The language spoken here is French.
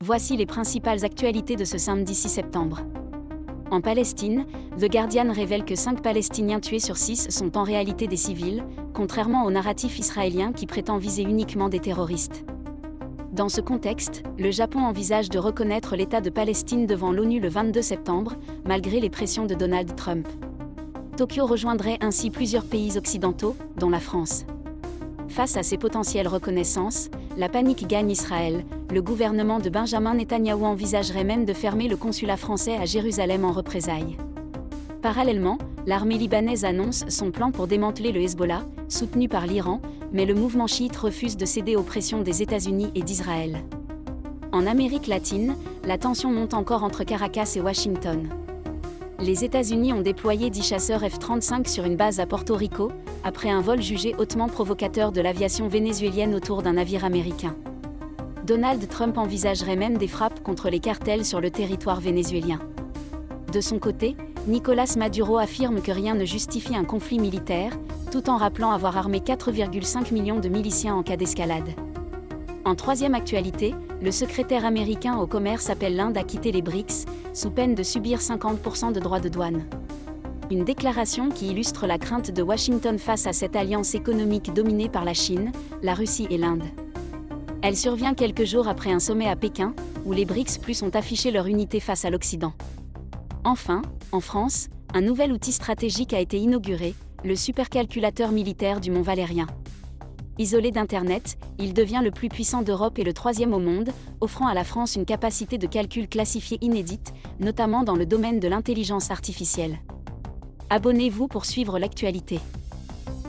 Voici les principales actualités de ce samedi 6 septembre. En Palestine, The Guardian révèle que 5 Palestiniens tués sur 6 sont en réalité des civils, contrairement au narratif israélien qui prétend viser uniquement des terroristes. Dans ce contexte, le Japon envisage de reconnaître l'État de Palestine devant l'ONU le 22 septembre, malgré les pressions de Donald Trump. Tokyo rejoindrait ainsi plusieurs pays occidentaux, dont la France. Face à ces potentielles reconnaissances, la panique gagne Israël. Le gouvernement de Benjamin Netanyahou envisagerait même de fermer le consulat français à Jérusalem en représailles. Parallèlement, l'armée libanaise annonce son plan pour démanteler le Hezbollah, soutenu par l'Iran, mais le mouvement chiite refuse de céder aux pressions des États-Unis et d'Israël. En Amérique latine, la tension monte encore entre Caracas et Washington. Les États-Unis ont déployé 10 chasseurs F-35 sur une base à Porto Rico, après un vol jugé hautement provocateur de l'aviation vénézuélienne autour d'un navire américain. Donald Trump envisagerait même des frappes contre les cartels sur le territoire vénézuélien. De son côté, Nicolás Maduro affirme que rien ne justifie un conflit militaire, tout en rappelant avoir armé 4,5 millions de miliciens en cas d'escalade. En troisième actualité, le secrétaire américain au commerce appelle l'Inde à quitter les BRICS, sous peine de subir 50% de droits de douane. Une déclaration qui illustre la crainte de Washington face à cette alliance économique dominée par la Chine, la Russie et l'Inde. Elle survient quelques jours après un sommet à Pékin, où les BRICS+ ont affiché leur unité face à l'Occident. Enfin, en France, un nouvel outil stratégique a été inauguré, le supercalculateur militaire du Mont Valérien. Isolé d'Internet, il devient le plus puissant d'Europe et le 3e au monde, offrant à la France une capacité de calcul classifiée inédite, notamment dans le domaine de l'intelligence artificielle. Abonnez-vous pour suivre l'actualité.